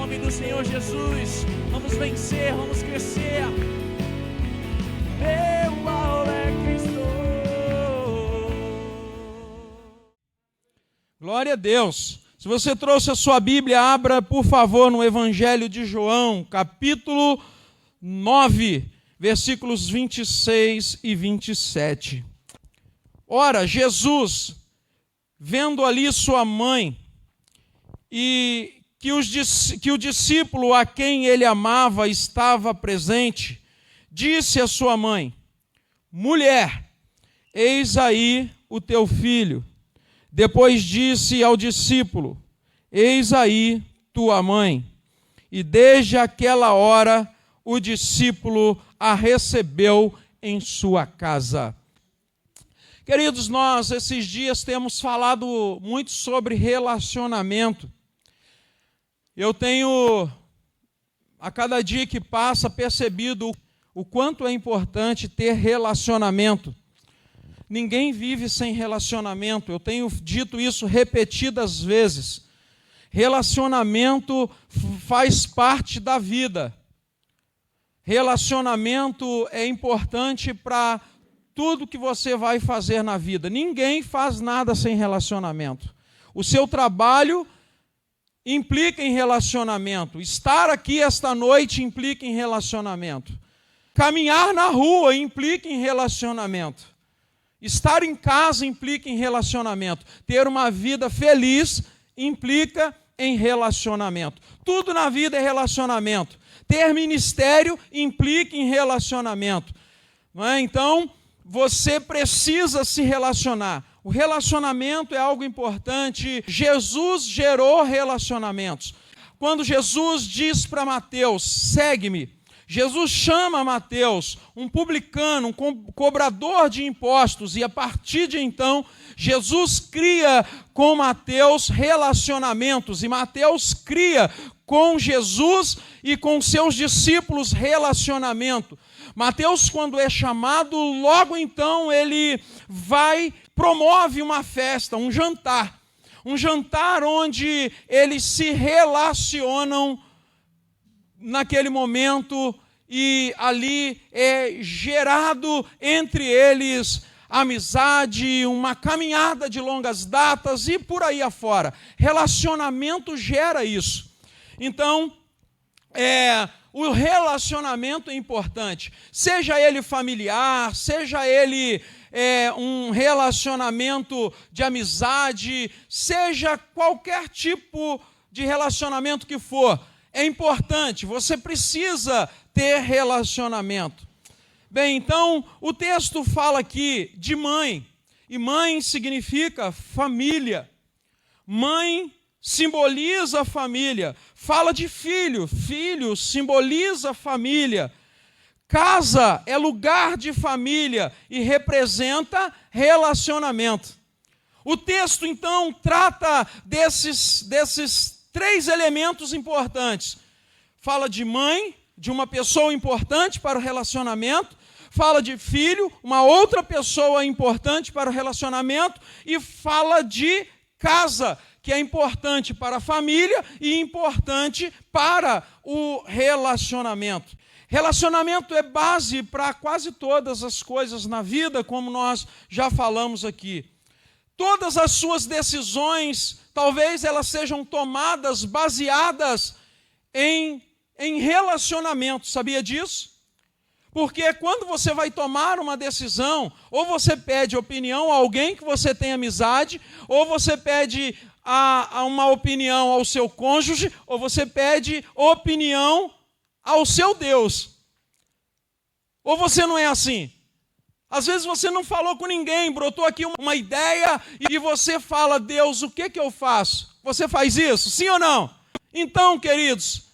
nome do Senhor Jesus. Vamos vencer, vamos crescer. Meu ao é Cristo. Glória a Deus. Se você trouxe a sua Bíblia, abra, por favor, no Evangelho de João, capítulo 9, versículos 26 e 27. Ora, Jesus, vendo ali sua mãe, e que o discípulo a quem ele amava estava presente, disse à sua mãe: mulher, eis aí o teu filho. Depois disse ao discípulo: eis aí tua mãe. E desde aquela hora o discípulo a recebeu em sua casa. Queridos, nós esses dias temos falado muito sobre relacionamento. Eu tenho, a cada dia que passa, percebido o quanto é importante ter relacionamento. Ninguém vive sem relacionamento. Eu tenho dito isso repetidas vezes. Relacionamento faz parte da vida. Relacionamento é importante para tudo que você vai fazer na vida. Ninguém faz nada sem relacionamento. O seu trabalho implica em relacionamento. Estar aqui esta noite implica em relacionamento. Caminhar na rua implica em relacionamento. Estar em casa implica em relacionamento. Ter uma vida feliz implica em relacionamento. Tudo na vida é relacionamento. Ter ministério implica em relacionamento. Não é? Então, você precisa se relacionar. O relacionamento é algo importante. Jesus gerou relacionamentos. Quando Jesus diz para Mateus: segue-me, Jesus chama Mateus, um publicano, um cobrador de impostos, e a partir de então, Jesus cria com Mateus relacionamentos, e Mateus cria com Jesus e com seus discípulos relacionamento. Mateus, quando é chamado, logo então ele promove uma festa, um jantar onde eles se relacionam naquele momento, e ali é gerado entre eles amizade, uma caminhada de longas datas e por aí afora. Relacionamento gera isso. Então, o relacionamento é importante, seja ele familiar, seja ele um relacionamento de amizade, seja qualquer tipo de relacionamento que for, é importante, você precisa ter relacionamento. Bem, então, o texto fala aqui de mãe, e mãe significa família. Mãe simboliza a família. Fala de filho, filho simboliza a família. Casa é lugar de família e representa relacionamento. O texto, então, trata desses três elementos importantes. Fala de mãe, de uma pessoa importante para o relacionamento. Fala de filho, uma outra pessoa importante para o relacionamento. E fala de casa, que é importante para a família e importante para o relacionamento. Relacionamento é base para quase todas as coisas na vida, como nós já falamos aqui. Todas as suas decisões, talvez elas sejam tomadas baseadas em relacionamento. Sabia disso? Porque quando você vai tomar uma decisão, ou você pede opinião a alguém que você tem amizade, ou você pede uma opinião ao seu cônjuge, ou você pede opinião ao seu Deus. Ou você não é assim? Às vezes você não falou com ninguém, brotou aqui uma ideia e você fala: Deus, o que eu faço? Você faz isso? Sim ou não? Então, queridos,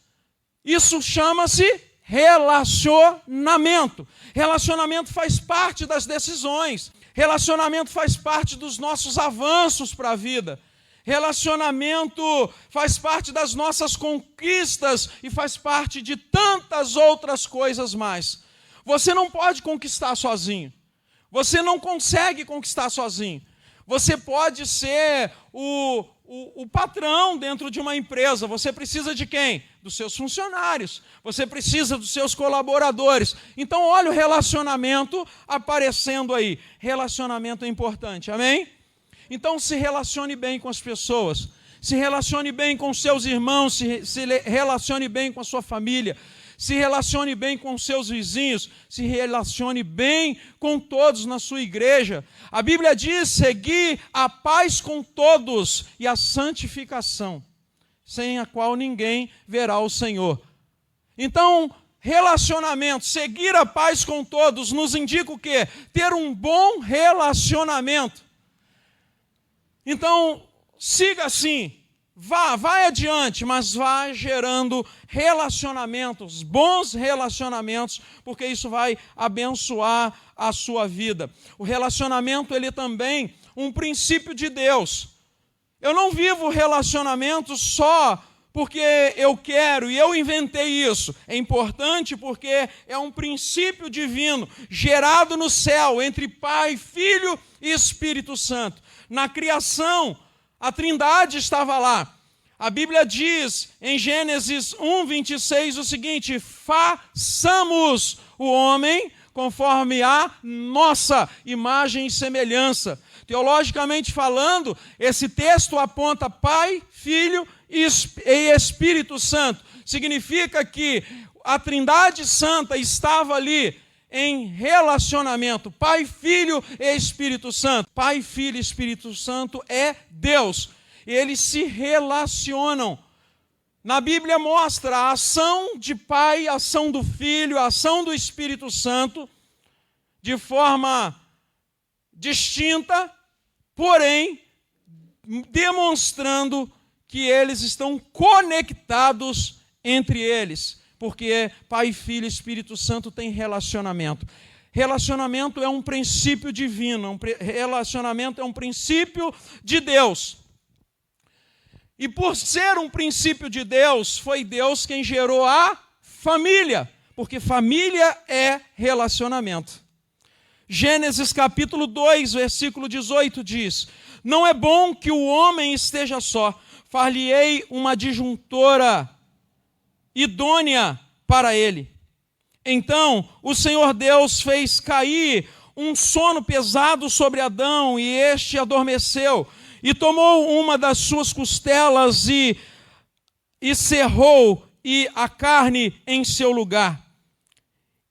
isso chama-se relacionamento. Relacionamento faz parte das decisões. Relacionamento faz parte dos nossos avanços para a vida. Relacionamento faz parte das nossas conquistas e faz parte de tantas outras coisas mais. Você não pode conquistar sozinho. Você não consegue conquistar sozinho. Você pode ser o patrão dentro de uma empresa. Você precisa de quem? dos seus funcionários, você precisa dos seus colaboradores. Então, olha o relacionamento aparecendo aí. Relacionamento é importante, amém? Então, se relacione bem com as pessoas, se relacione bem com seus irmãos, se relacione bem com a sua família, se relacione bem com seus vizinhos, se relacione bem com todos na sua igreja. A Bíblia diz: seguir a paz com todos e a santificação, sem a qual ninguém verá o Senhor. Então, relacionamento, seguir a paz com todos, nos indica o quê? Ter um bom relacionamento. Então, siga assim. Vai adiante, mas vá gerando relacionamentos, bons relacionamentos, porque isso vai abençoar a sua vida. O relacionamento, ele também é um princípio de Deus. Eu não vivo relacionamento só porque eu quero e eu inventei isso. É importante porque é um princípio divino, gerado no céu, entre Pai, Filho e Espírito Santo. Na criação, a Trindade estava lá. A Bíblia diz em Gênesis 1:26 o seguinte: façamos o homem conforme a nossa imagem e semelhança. Teologicamente falando, esse texto aponta Pai, Filho e Espírito Santo. Significa que a Trindade Santa estava ali em relacionamento. Pai, Filho e Espírito Santo. Pai, Filho e Espírito Santo é Deus. Eles se relacionam. Na Bíblia mostra a ação de Pai, a ação do Filho, a ação do Espírito Santo, de forma distinta, porém, demonstrando que eles estão conectados entre eles, porque Pai, Filho e Espírito Santo têm relacionamento. Relacionamento é um princípio divino, relacionamento é um princípio de Deus. E por ser um princípio de Deus, foi Deus quem gerou a família, porque família é relacionamento. Gênesis capítulo 2, versículo 18 diz: não é bom que o homem esteja só, far-lhe-ei uma adjuntora idônea para ele. Então o Senhor Deus fez cair um sono pesado sobre Adão, e este adormeceu, e tomou uma das suas costelas e cerrou a carne em seu lugar.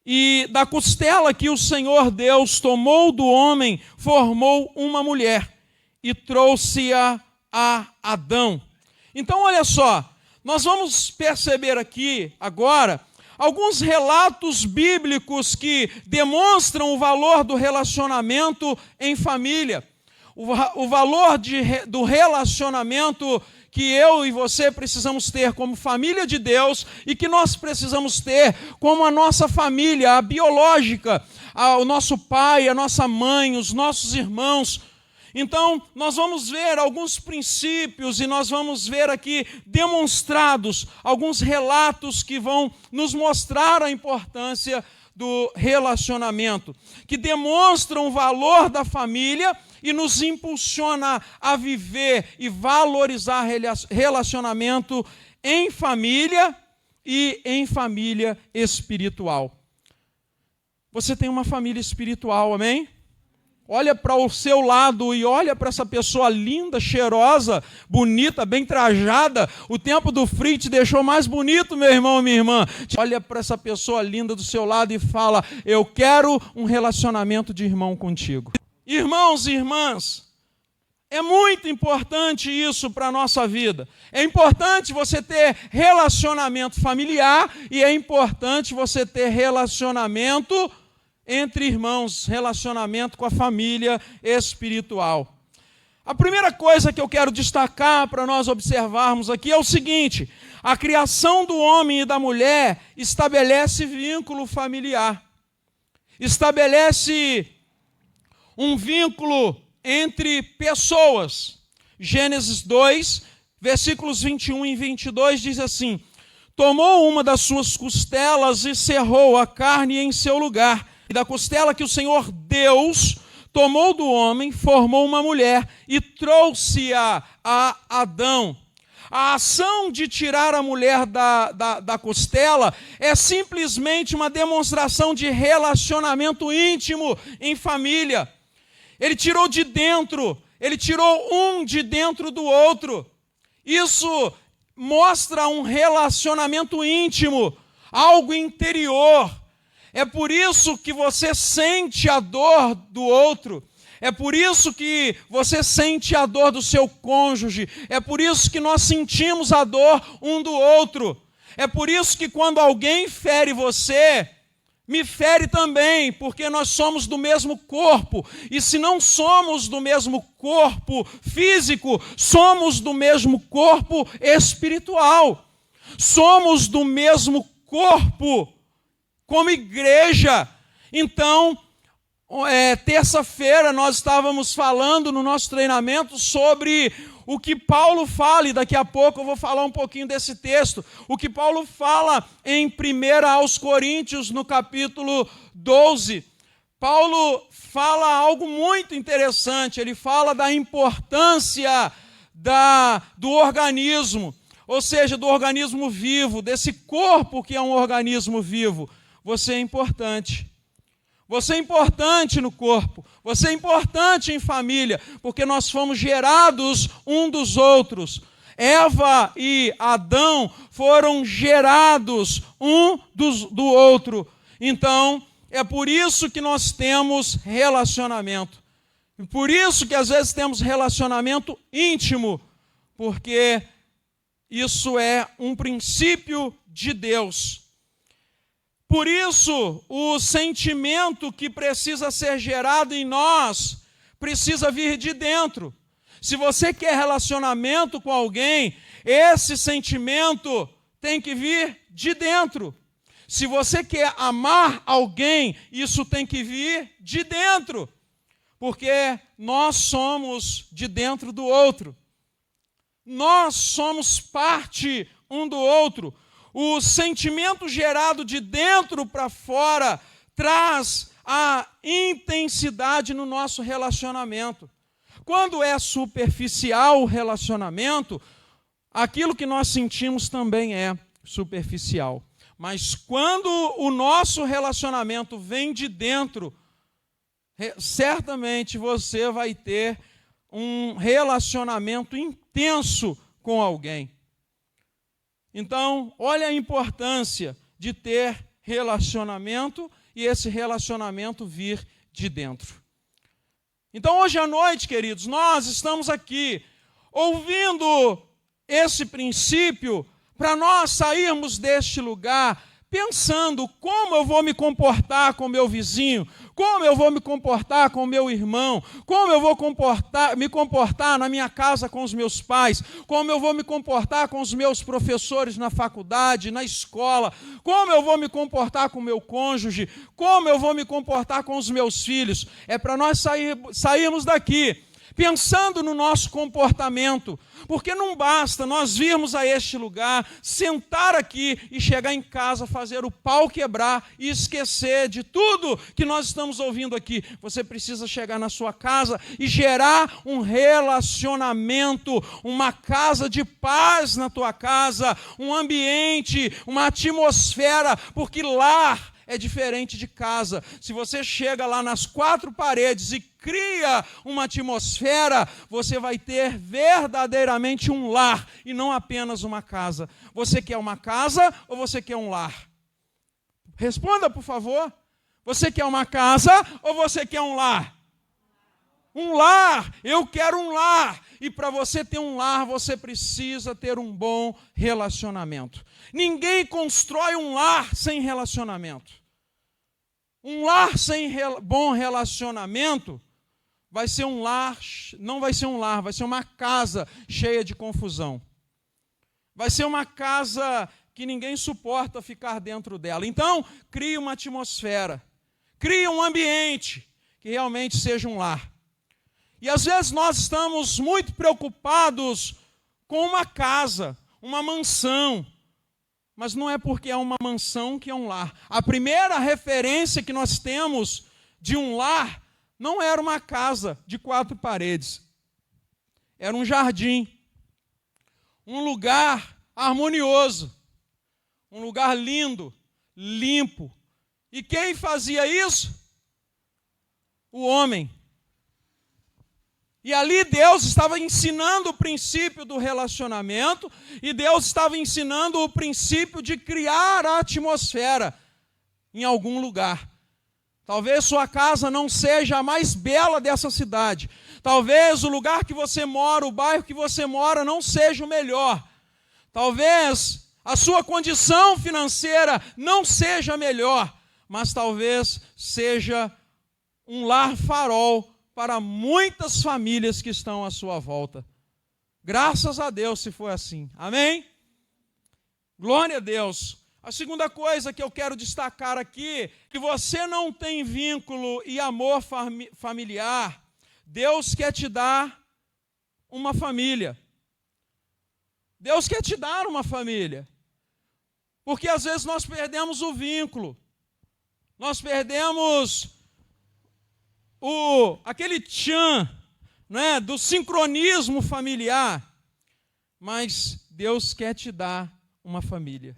E da costela que o Senhor Deus tomou do homem, formou uma mulher e trouxe-a a Adão. Então, olha só, nós vamos perceber aqui agora alguns relatos bíblicos que demonstram o valor do relacionamento em família, o valor do relacionamento que eu e você precisamos ter como família de Deus e que nós precisamos ter como a nossa família, a biológica, o nosso pai, a nossa mãe, os nossos irmãos. Então, nós vamos ver alguns princípios e nós vamos ver aqui demonstrados alguns relatos que vão nos mostrar a importância do relacionamento, que demonstram o valor da família e nos impulsiona a viver e valorizar relacionamento em família e em família espiritual. Você tem uma família espiritual, amém? Olha para o seu lado e olha para essa pessoa linda, cheirosa, bonita, bem trajada. O tempo do frio te deixou mais bonito, meu irmão, minha irmã. Olha para essa pessoa linda do seu lado e fala: eu quero um relacionamento de irmão contigo. Irmãos e irmãs, é muito importante isso para a nossa vida. É importante você ter relacionamento familiar e é importante você ter relacionamento entre irmãos, relacionamento com a família espiritual. A primeira coisa que eu quero destacar para nós observarmos aqui é o seguinte: a criação do homem e da mulher estabelece vínculo familiar, estabelece um vínculo entre pessoas. Gênesis 2, versículos 21 e 22 diz assim: tomou uma das suas costelas e cerrou a carne em seu lugar. E da costela que o Senhor Deus tomou do homem, formou uma mulher e trouxe-a a Adão. A ação de tirar a mulher da costela é simplesmente uma demonstração de relacionamento íntimo em família. Ele tirou de dentro, ele tirou um de dentro do outro. Isso mostra um relacionamento íntimo, algo interior. É por isso que você sente a dor do outro. É por isso que você sente a dor do seu cônjuge. É por isso que nós sentimos a dor um do outro. É por isso que quando alguém fere você, me fere também, porque nós somos do mesmo corpo. E se não somos do mesmo corpo físico, somos do mesmo corpo espiritual. Somos do mesmo corpo como igreja. Então, terça-feira nós estávamos falando no nosso treinamento sobre o que Paulo fala, e daqui a pouco eu vou falar um pouquinho desse texto. O que Paulo fala em 1 aos Coríntios, no capítulo 12. Paulo fala algo muito interessante. Ele fala da importância do organismo, ou seja, do organismo vivo, desse corpo que é um organismo vivo. Você é importante. Você é importante no corpo, você é importante em família, porque nós fomos gerados um dos outros. Eva e Adão foram gerados um do outro. Então, é por isso que nós temos relacionamento. E por isso que às vezes temos relacionamento íntimo, porque isso é um princípio de Deus. Por isso, o sentimento que precisa ser gerado em nós precisa vir de dentro. Se você quer relacionamento com alguém, esse sentimento tem que vir de dentro. Se você quer amar alguém, isso tem que vir de dentro. Porque nós somos de dentro do outro. Nós somos parte um do outro. O sentimento gerado de dentro para fora traz a intensidade no nosso relacionamento. Quando é superficial o relacionamento, aquilo que nós sentimos também é superficial. Mas quando o nosso relacionamento vem de dentro, certamente você vai ter um relacionamento intenso com alguém. Então, olha a importância de ter relacionamento e esse relacionamento vir de dentro. Então, hoje à noite, queridos, nós estamos aqui ouvindo esse princípio para nós sairmos deste lugar pensando como eu vou me comportar com meu vizinho, como eu vou me comportar com meu irmão, como eu vou me comportar na minha casa com os meus pais, como eu vou me comportar com os meus professores na faculdade, na escola, como eu vou me comportar com o meu cônjuge, como eu vou me comportar com os meus filhos. É para nós sairmos daqui pensando no nosso comportamento, porque não basta nós virmos a este lugar, sentar aqui e chegar em casa, fazer o pau quebrar e esquecer de tudo que nós estamos ouvindo aqui. Você precisa chegar na sua casa e gerar um relacionamento, uma casa de paz na tua casa, um ambiente, uma atmosfera, porque lar é diferente de casa. Se você chega lá nas quatro paredes e cria uma atmosfera, você vai ter verdadeiramente um lar e não apenas uma casa. Você quer uma casa ou você quer um lar? Responda, por favor. Você quer uma casa ou você quer um lar? Um lar, eu quero um lar. E para você ter um lar, você precisa ter um bom relacionamento. Ninguém constrói um lar sem relacionamento. Um lar sem bom relacionamento vai ser um lar, não vai ser um lar, vai ser uma casa cheia de confusão. Vai ser uma casa que ninguém suporta ficar dentro dela. Então, crie uma atmosfera, crie um ambiente que realmente seja um lar. E às vezes nós estamos muito preocupados com uma casa, uma mansão, mas não é porque é uma mansão que é um lar. A primeira referência que nós temos de um lar não era uma casa de quatro paredes, era um jardim. um lugar harmonioso, um lugar lindo, limpo. E quem fazia isso? O homem. E ali Deus estava ensinando o princípio do relacionamento, e Deus estava ensinando o princípio de criar a atmosfera em algum lugar. Talvez sua casa não seja a mais bela dessa cidade. Talvez o lugar que você mora, o bairro que você mora, não seja o melhor. Talvez a sua condição financeira não seja a melhor, mas talvez seja um lar farol para muitas famílias que estão à sua volta. Graças a Deus se for assim. Amém? Glória a Deus. A segunda coisa que eu quero destacar aqui, que você não tem vínculo e amor familiar, Deus quer te dar uma família. Deus quer te dar uma família. Porque às vezes nós perdemos o vínculo. Nós perdemos aquele tchan, né, do sincronismo familiar. Mas Deus quer te dar uma família.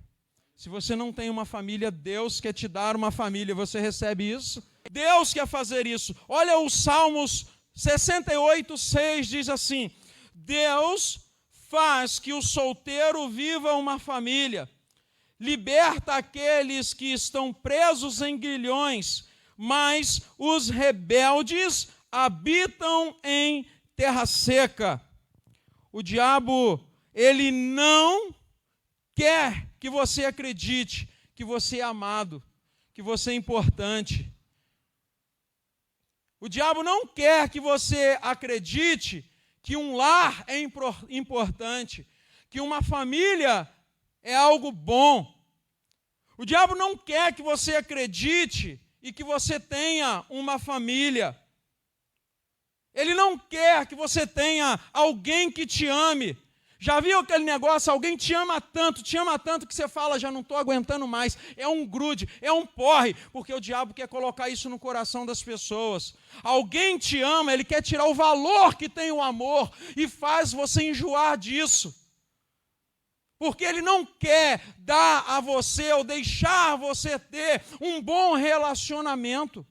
Se você não tem uma família, Deus quer te dar uma família. Você recebe isso? Deus quer fazer isso. Olha os Salmos 68:6 diz assim: Deus faz que o solteiro viva uma família, liberta aqueles que estão presos em grilhões, mas os rebeldes habitam em terra seca. O diabo, ele não quer que você acredite que você é amado, que você é importante. O diabo não quer que você acredite que um lar é importante, que uma família é algo bom. O diabo não quer que você acredite e que você tenha uma família. Ele não quer que você tenha alguém que te ame. Já viu aquele negócio, alguém te ama tanto que você fala, já não estou aguentando mais. É um grude, é um porre, porque o diabo quer colocar isso no coração das pessoas. Alguém te ama, ele quer tirar o valor que tem o amor e faz você enjoar disso. Porque ele não quer dar a você ou deixar você ter um bom relacionamento.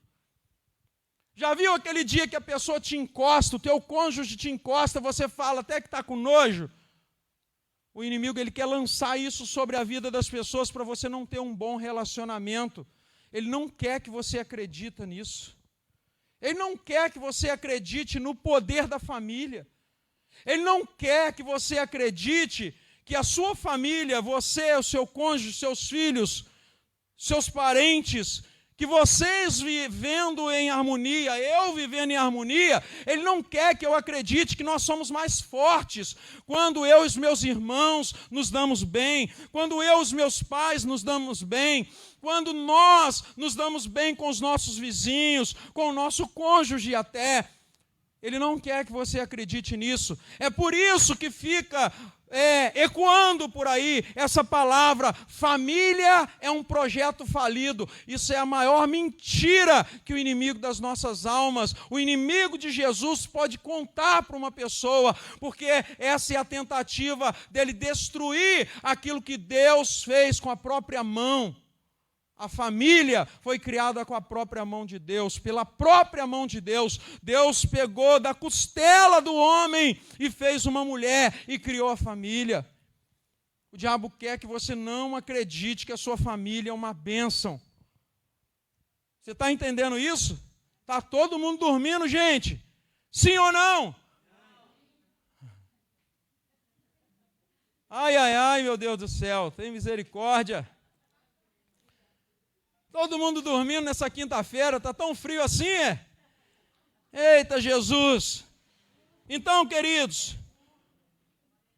Já viu aquele dia que a pessoa te encosta, o teu cônjuge te encosta, você fala até que está com nojo? O inimigo, ele quer lançar isso sobre a vida das pessoas para você não ter um bom relacionamento. Ele não quer que você acredite nisso. Ele não quer que você acredite no poder da família. Ele não quer que você acredite que a sua família, você, o seu cônjuge, seus filhos, seus parentes, que vocês vivendo em harmonia, eu vivendo em harmonia, ele não quer que eu acredite que nós somos mais fortes quando eu e os meus irmãos nos damos bem, quando eu e os meus pais nos damos bem, quando nós nos damos bem com os nossos vizinhos, com o nosso cônjuge até. Ele não quer que você acredite nisso. É por isso que fica ecoando por aí essa palavra: família é um projeto falido. Isso é a maior mentira que o inimigo das nossas almas, o inimigo de Jesus, pode contar para uma pessoa, porque essa é a tentativa dele destruir aquilo que Deus fez com a própria mão. A família foi criada com a própria mão de Deus, pela própria mão de Deus. Deus pegou da costela do homem e fez uma mulher e criou a família. O diabo quer que você não acredite que a sua família é uma bênção. Você está entendendo isso? Está todo mundo dormindo, gente? Sim ou não? Ai, ai, ai, meu Deus do céu, tem misericórdia. Todo mundo dormindo nessa quinta-feira, está tão frio assim, é? Eita, Jesus! Então, queridos,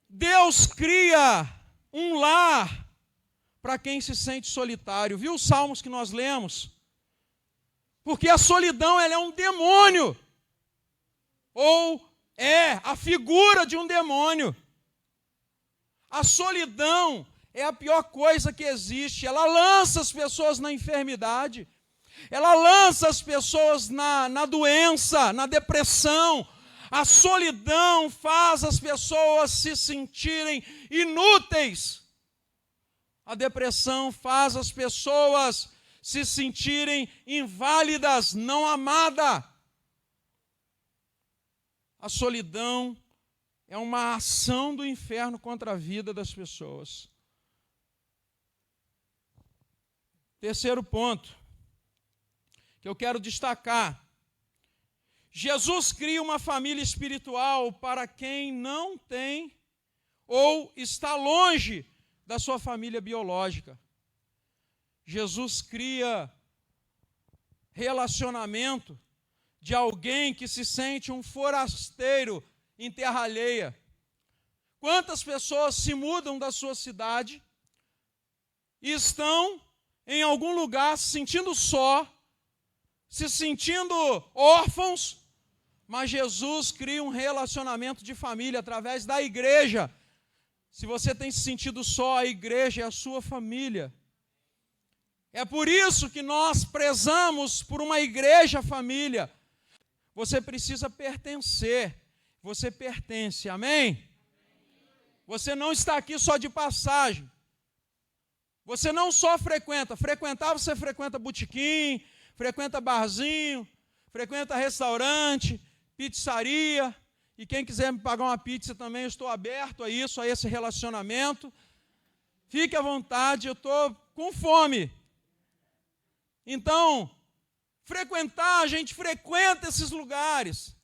Deus cria um lar para quem se sente solitário. Viu os salmos que nós lemos? Porque a solidão, ela é um demônio, ou é a figura de um demônio. A solidão é a pior coisa que existe. Ela lança as pessoas na enfermidade. Ela lança as pessoas na doença, na depressão. A solidão faz as pessoas se sentirem inúteis. A depressão faz as pessoas se sentirem inválidas, não amadas. A solidão é uma ação do inferno contra a vida das pessoas. Terceiro ponto que eu quero destacar. Jesus cria uma família espiritual para quem não tem ou está longe da sua família biológica. Jesus cria relacionamento de alguém que se sente um forasteiro em terra alheia. Quantas pessoas se mudam da sua cidade e estão em algum lugar se sentindo só, se sentindo órfãos, mas Jesus cria um relacionamento de família através da igreja. Se você tem se sentido só, a igreja é a sua família. É por isso que nós prezamos por uma igreja família. Você precisa pertencer. Você pertence, amém? Você não está aqui só de passagem. Você não só frequentar você frequenta botequim, frequenta barzinho, frequenta restaurante, pizzaria, e quem quiser me pagar uma pizza também, eu estou aberto a isso, a esse relacionamento. Fique à vontade, eu estou com fome. Então, frequentar, a gente frequenta esses lugares.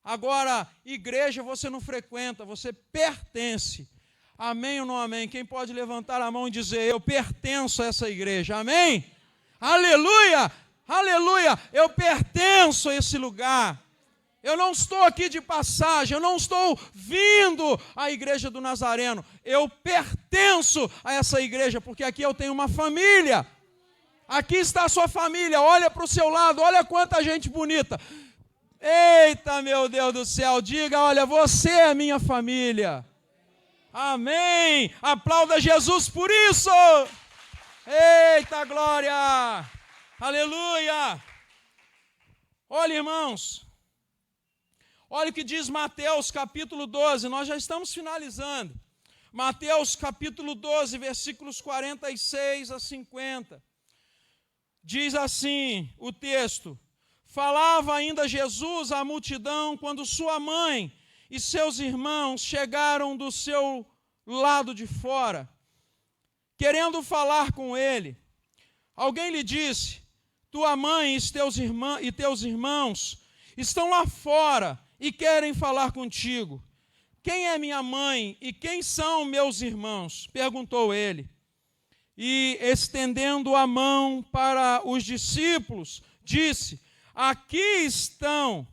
Agora, igreja você não frequenta, você pertence. Amém ou não amém? Quem pode levantar a mão e dizer, eu pertenço a essa igreja, amém? Aleluia, aleluia, eu pertenço a esse lugar. Eu não estou aqui de passagem, eu não estou vindo à igreja do Nazareno. Eu pertenço a essa igreja, porque aqui eu tenho uma família. Aqui está a sua família, olha para o seu lado, olha quanta gente bonita. Eita, meu Deus do céu, diga, olha, você é minha família. Amém, aplauda Jesus por isso. Eita, glória, aleluia. Olha, irmãos, olha o que diz Mateus capítulo 12, nós já estamos finalizando. Mateus capítulo 12, versículos 46 a 50. Diz assim o texto: falava ainda Jesus à multidão quando sua mãe e seus irmãos chegaram do seu lado de fora, querendo falar com ele. Alguém lhe disse: tua mãe e teus irmãos estão lá fora e querem falar contigo. Quem é minha mãe e quem são meus irmãos? Perguntou ele. E, estendendo a mão para os discípulos, disse: aqui estão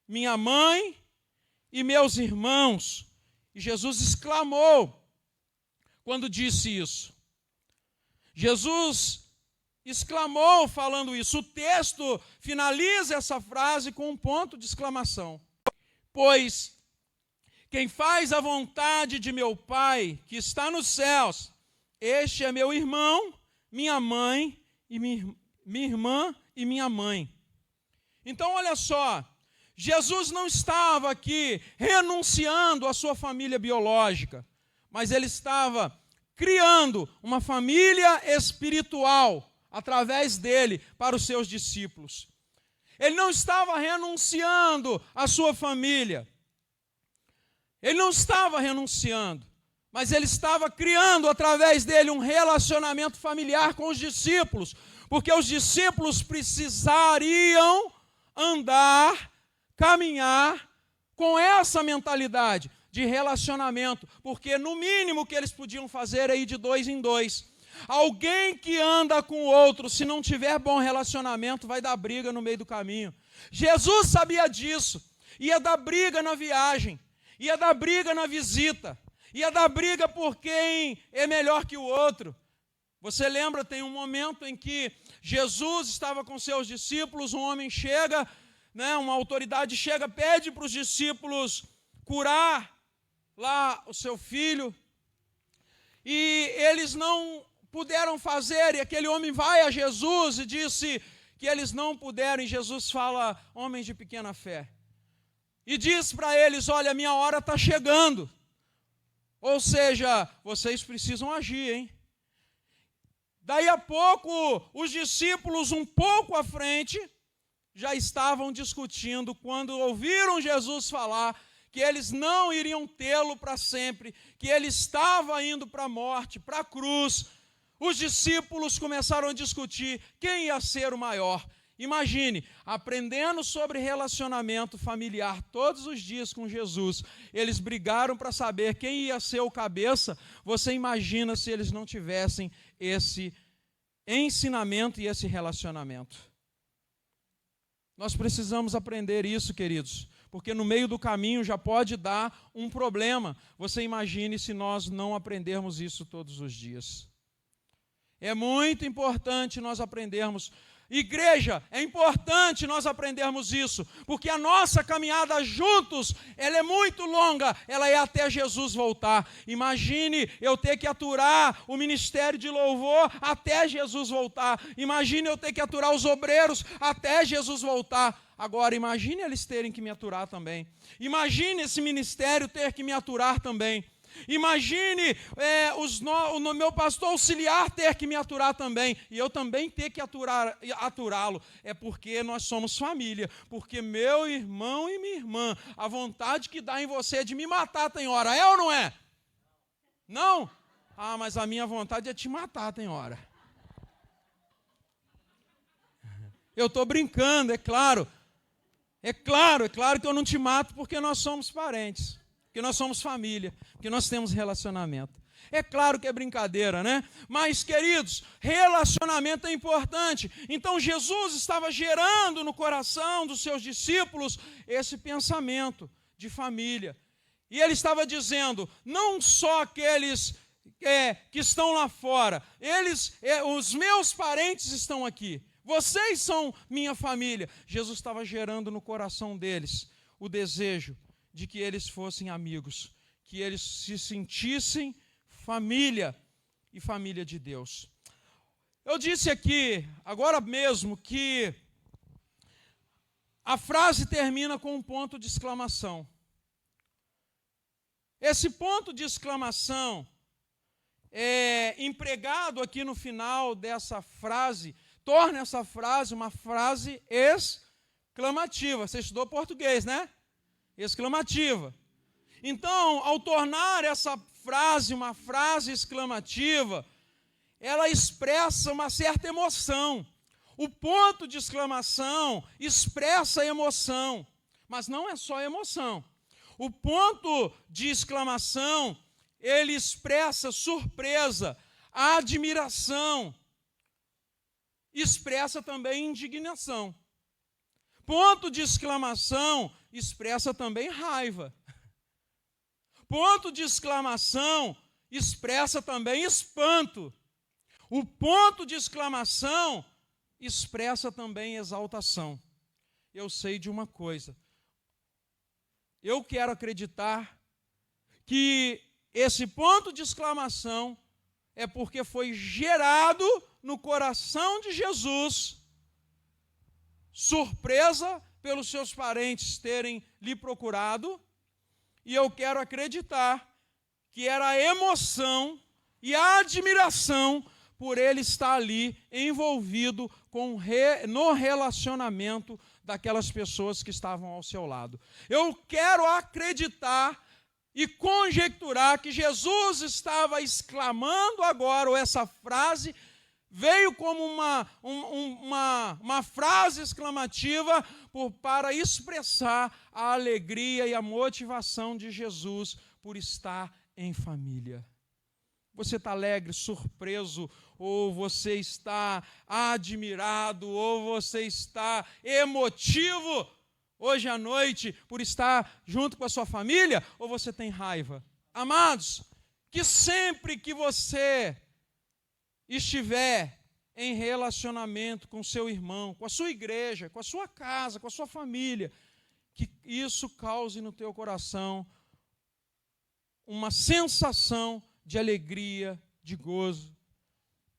minha mãe e meus irmãos. E Jesus exclamou quando disse isso. Jesus exclamou falando isso. O texto finaliza essa frase com um ponto de exclamação. Pois quem faz a vontade de meu Pai, que está nos céus, este é meu irmão, minha mãe, e minha irmã e minha mãe. Então, olha só, Jesus não estava aqui renunciando à sua família biológica, mas ele estava criando uma família espiritual através dele para os seus discípulos. Ele não estava renunciando à sua família. Ele não estava renunciando, mas ele estava criando através dele um relacionamento familiar com os discípulos, porque os discípulos precisariam andar, caminhar com essa mentalidade de relacionamento, porque no mínimo que eles podiam fazer é ir de 2 em 2. Alguém que anda com o outro, se não tiver bom relacionamento, vai dar briga no meio do caminho. Jesus sabia disso, ia dar briga na viagem, ia dar briga na visita, ia dar briga por quem é melhor que o outro. Você lembra, tem um momento em que Jesus estava com seus discípulos, um homem chega, uma autoridade chega, pede para os discípulos curar lá o seu filho, e eles não puderam fazer, e aquele homem vai a Jesus e disse que eles não puderam, e Jesus fala: homens de pequena fé. e diz para eles: olha, a minha hora está chegando. Ou seja, vocês precisam agir, hein? Daí a pouco, os discípulos, um pouco à frente, já estavam discutindo quando ouviram Jesus falar que eles não iriam tê-lo para sempre, que ele estava indo para a morte, para a cruz. Os discípulos começaram a discutir quem ia ser o maior. Imagine, aprendendo sobre relacionamento familiar todos os dias com Jesus, eles brigaram para saber quem ia ser o cabeça. Você imagina se eles não tivessem esse ensinamento e esse relacionamento. Nós precisamos aprender isso, queridos, porque no meio do caminho já pode dar um problema. Você imagine se nós não aprendermos isso todos os dias. É muito importante nós aprendermos. Igreja, é importante nós aprendermos isso, porque a nossa caminhada juntos, ela é muito longa, ela é até Jesus voltar. Imagine eu ter que aturar o ministério de louvor até Jesus voltar. Imagine eu ter que aturar os obreiros até Jesus voltar. Agora, imagine eles terem que me aturar também. Imagine esse ministério ter que me aturar também. Imagine o meu pastor auxiliar ter que me aturar também, e eu também ter que aturá-lo. É porque nós somos família, porque meu irmão e minha irmã, a vontade que dá em você de me matar tem hora, é ou não é? Não? Ah, mas a minha vontade é te matar tem hora. Eu estou brincando, é claro. É claro que eu não te mato porque nós somos parentes. Porque nós somos família, porque nós temos relacionamento. É claro que é brincadeira, né? Mas, queridos, relacionamento é importante. Então, Jesus estava gerando no coração dos seus discípulos esse pensamento de família. E ele estava dizendo, não só aqueles que estão lá fora, os meus parentes estão aqui. Vocês são minha família. Jesus estava gerando no coração deles o desejo de que eles fossem amigos, que eles se sentissem família e família de Deus. Eu disse aqui, agora mesmo, que a frase termina com um ponto de exclamação. Esse ponto de exclamação é empregado aqui no final dessa frase, torna essa frase uma frase exclamativa. Você estudou português, né? Exclamativa. Então, ao tornar essa frase uma frase exclamativa, ela expressa uma certa emoção. O ponto de exclamação expressa emoção, mas não é só emoção. O ponto de exclamação, ele expressa surpresa, admiração, expressa também indignação. Ponto de exclamação expressa também raiva. Ponto de exclamação expressa também espanto. O ponto de exclamação expressa também exaltação. Eu sei de uma coisa. Eu quero acreditar que esse ponto de exclamação é porque foi gerado no coração de Jesus, surpresa pelos seus parentes terem lhe procurado, e eu quero acreditar que era a emoção e a admiração por ele estar ali envolvido no relacionamento daquelas pessoas que estavam ao seu lado. Eu quero acreditar e conjecturar que Jesus estava exclamando agora, ou essa frase veio como uma frase exclamativa para expressar a alegria e a motivação de Jesus por estar em família. Você está alegre, surpreso, ou você está admirado, ou você está emotivo hoje à noite por estar junto com a sua família, ou você tem raiva? Amados, que sempre que você estiver em relacionamento com seu irmão, com a sua igreja, com a sua casa, com a sua família, que isso cause no teu coração uma sensação de alegria, de gozo,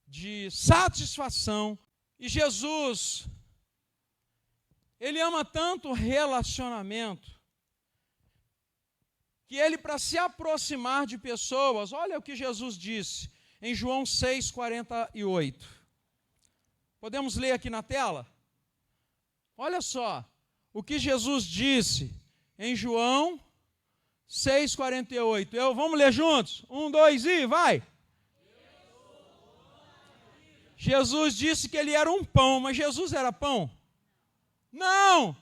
de satisfação. E Jesus, ele ama tanto o relacionamento, que ele, para se aproximar de pessoas, olha o que Jesus disse em João 6,48. Podemos ler aqui na tela? Olha só o que Jesus disse em João 6,48. Vamos ler juntos? 1, 2 e vai! Jesus disse que ele era um pão, mas Jesus era pão? Não!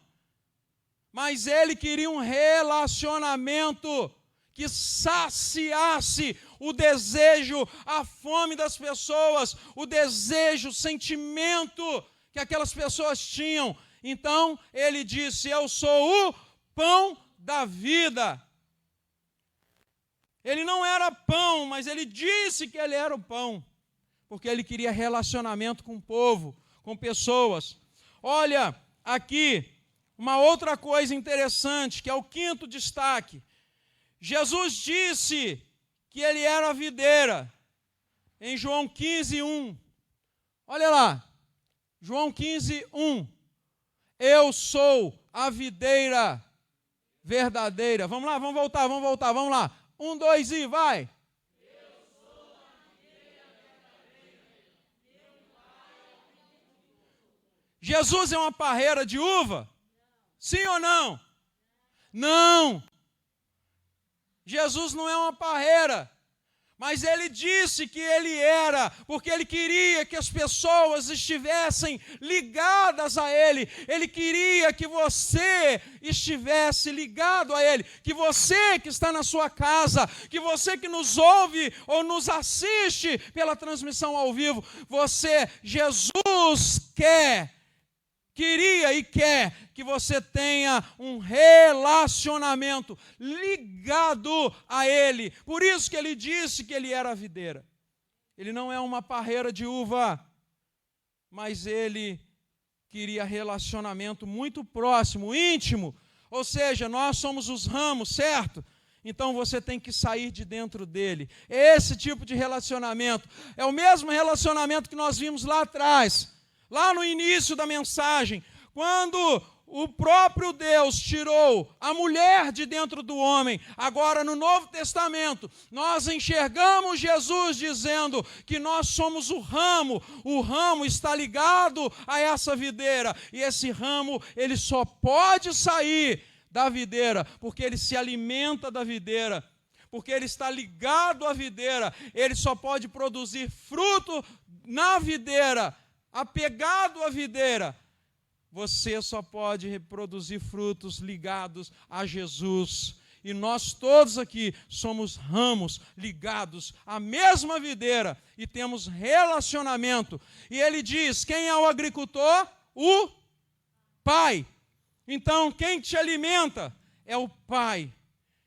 Mas ele queria um relacionamento que saciasse o desejo, a fome das pessoas, o desejo, o sentimento que aquelas pessoas tinham. Então, ele disse, eu sou o pão da vida. Ele não era pão, mas ele disse que ele era o pão, porque ele queria relacionamento com o povo, com pessoas. Olha, aqui, uma outra coisa interessante, que é o quinto destaque. Jesus disse que ele era a videira, em João 15:1. Olha lá, João 15:1. Eu sou a videira verdadeira. Vamos lá, vamos voltar, vamos lá. 1, 2 e vai. Jesus é uma parreira de uva? Sim ou não? Não. Jesus não é uma parreira, mas ele disse que ele era, porque ele queria que as pessoas estivessem ligadas a ele. Ele queria que você estivesse ligado a ele, que você que está na sua casa, que você que nos ouve ou nos assiste pela transmissão ao vivo, Jesus queria e quer que você tenha um relacionamento ligado a ele. Por isso que ele disse que ele era a videira. Ele não é uma parreira de uva, mas ele queria relacionamento muito próximo, íntimo. Ou seja, nós somos os ramos, certo? Então você tem que sair de dentro dele. Esse tipo de relacionamento é o mesmo relacionamento que nós vimos lá atrás, lá no início da mensagem, quando o próprio Deus tirou a mulher de dentro do homem. Agora, no Novo Testamento, nós enxergamos Jesus dizendo que nós somos o ramo está ligado a essa videira, e esse ramo, ele só pode sair da videira, porque ele se alimenta da videira, porque ele está ligado à videira, ele só pode produzir fruto na videira, apegado à videira. Você só pode reproduzir frutos ligados a Jesus. E nós todos aqui somos ramos ligados à mesma videira e temos relacionamento. E ele diz, quem é o agricultor? O Pai. Então, quem te alimenta é o Pai.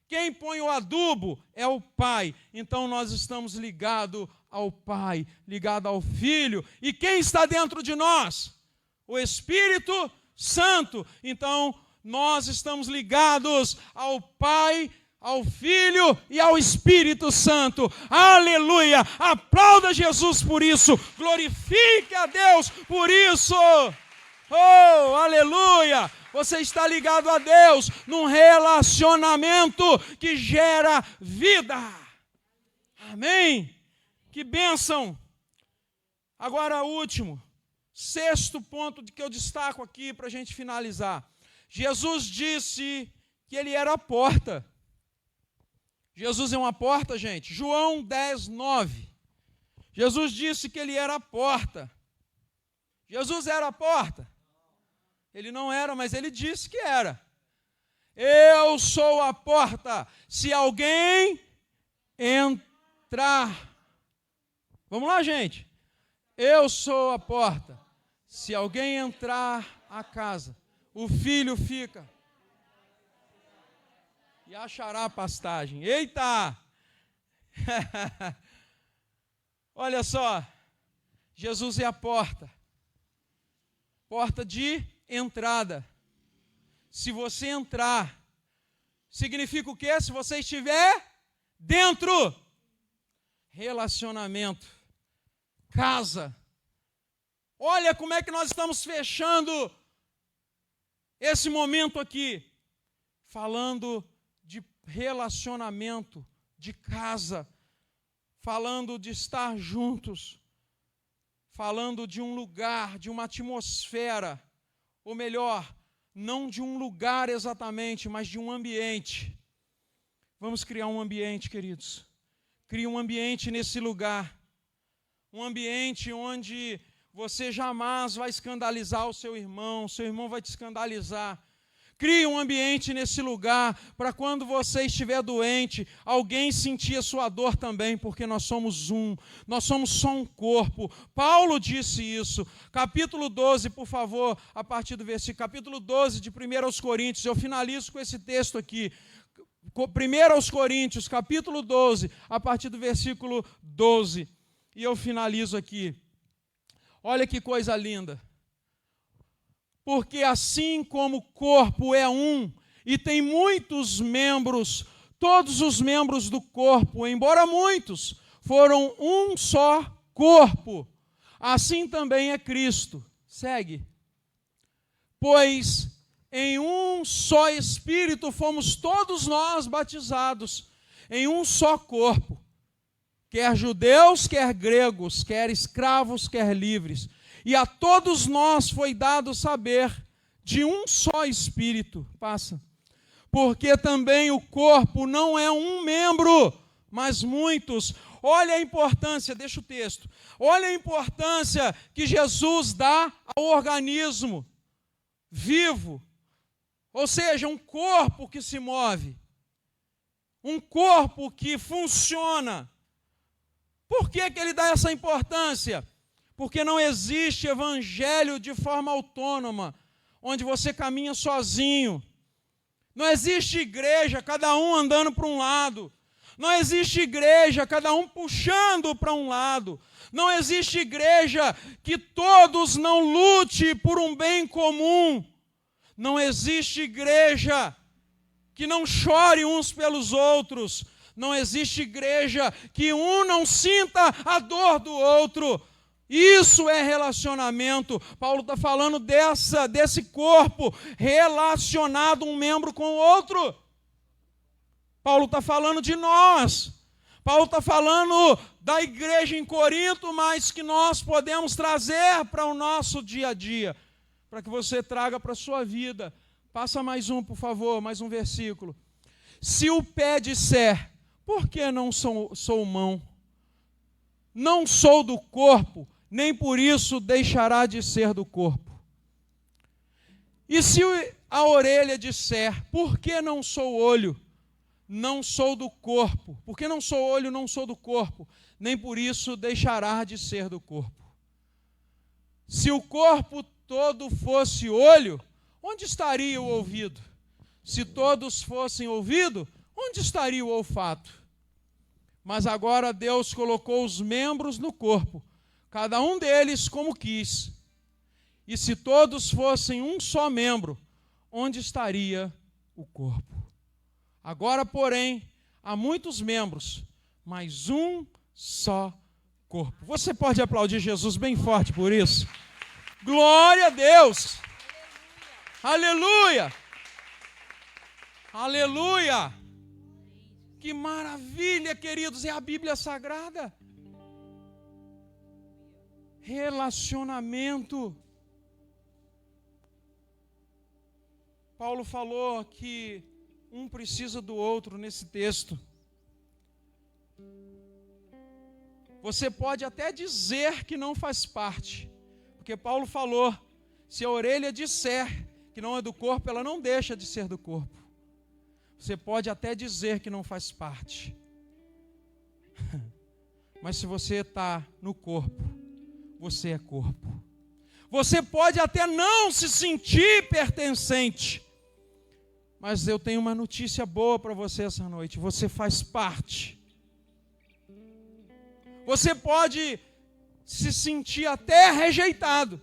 Quem põe o adubo é o Pai. Então, nós estamos ligados ao Pai, ligado ao Filho. E quem está dentro de nós? O Espírito Santo. Então, nós estamos ligados ao Pai, ao Filho e ao Espírito Santo. Aleluia! Aplauda Jesus por isso. Glorifique a Deus por isso. Oh, aleluia! Você está ligado a Deus num relacionamento que gera vida. Amém? Que bênção! Agora, último, sexto ponto que eu destaco aqui para a gente finalizar. Jesus disse que ele era a porta. Jesus é uma porta, gente. João 10:9. Jesus disse que ele era a porta. Jesus era a porta? Ele não era, mas ele disse que era. Eu sou a porta. Se alguém entrar. Vamos lá, gente. Eu sou a porta. Se alguém entrar a casa, o filho fica e achará pastagem. Eita! Olha só, Jesus é a porta. Porta de entrada. Se você entrar, significa o quê? Se você estiver dentro. Relacionamento. Casa. Olha como é que nós estamos fechando esse momento aqui. Falando de relacionamento de casa, falando de estar juntos, falando de um lugar, de uma atmosfera, ou melhor, não de um lugar exatamente, mas de um ambiente. Vamos criar um ambiente, queridos. Crie um ambiente nesse lugar. Um ambiente onde você jamais vai escandalizar o seu irmão vai te escandalizar. Crie um ambiente nesse lugar para quando você estiver doente, alguém sentir a sua dor também, porque nós somos só um corpo. Paulo disse isso. Capítulo 12, por favor, a partir do versículo, capítulo 12 de 1 Coríntios, eu finalizo com esse texto aqui. 1 Coríntios, capítulo 12, a partir do versículo 12, e eu finalizo aqui. Olha que coisa linda. Porque assim como o corpo é um e tem muitos membros, todos os membros do corpo, embora muitos, foram um só corpo, assim também é Cristo. Segue. Pois em um só Espírito fomos todos nós batizados, em um só corpo, quer judeus, quer gregos, quer escravos, quer livres. E a todos nós foi dado saber de um só Espírito. Passa. Porque também o corpo não é um membro, mas muitos. Olha a importância, deixa o texto. Olha a importância que Jesus dá ao organismo vivo. Ou seja, um corpo que se move. Um corpo que funciona. Por que ele dá essa importância? Porque não existe evangelho de forma autônoma, onde você caminha sozinho. Não existe igreja, cada um andando para um lado. Não existe igreja, cada um puxando para um lado. Não existe igreja que todos não lute por um bem comum. Não existe igreja que não chore uns pelos outros. Não existe igreja que um não sinta a dor do outro. Isso é relacionamento. Paulo está falando desse corpo relacionado um membro com o outro. Paulo está falando de nós. Paulo está falando da igreja em Corinto, mas que nós podemos trazer para o nosso dia a dia, para que você traga para a sua vida. Passa mais um, por favor, mais um versículo. Se o pé disser, por que não sou mão? Não sou do corpo, nem por isso deixará de ser do corpo. E se a orelha disser, por que não sou olho? Não sou do corpo. Porque não sou olho, não sou do corpo, nem por isso deixará de ser do corpo. Se o corpo todo fosse olho, onde estaria o ouvido? Se todos fossem ouvido, onde estaria o olfato? Mas agora Deus colocou os membros no corpo, cada um deles como quis. E se todos fossem um só membro, onde estaria o corpo? Agora, porém, há muitos membros, mas um só corpo. Você pode aplaudir Jesus bem forte por isso? Glória a Deus! Aleluia! Aleluia! Que maravilha, queridos, é a Bíblia Sagrada. Relacionamento. Paulo falou que um precisa do outro nesse texto. Você pode até dizer que não faz parte, porque Paulo falou, se a orelha disser que não é do corpo, ela não deixa de ser do corpo. Você pode até dizer que não faz parte, mas se você está no corpo, você é corpo. Você pode até não se sentir pertencente, mas eu tenho uma notícia boa para você essa noite. Você faz parte. Você pode se sentir até rejeitado,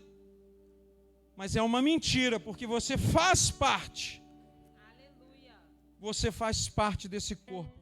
mas é uma mentira, porque você faz parte. Aleluia. Você faz parte desse corpo.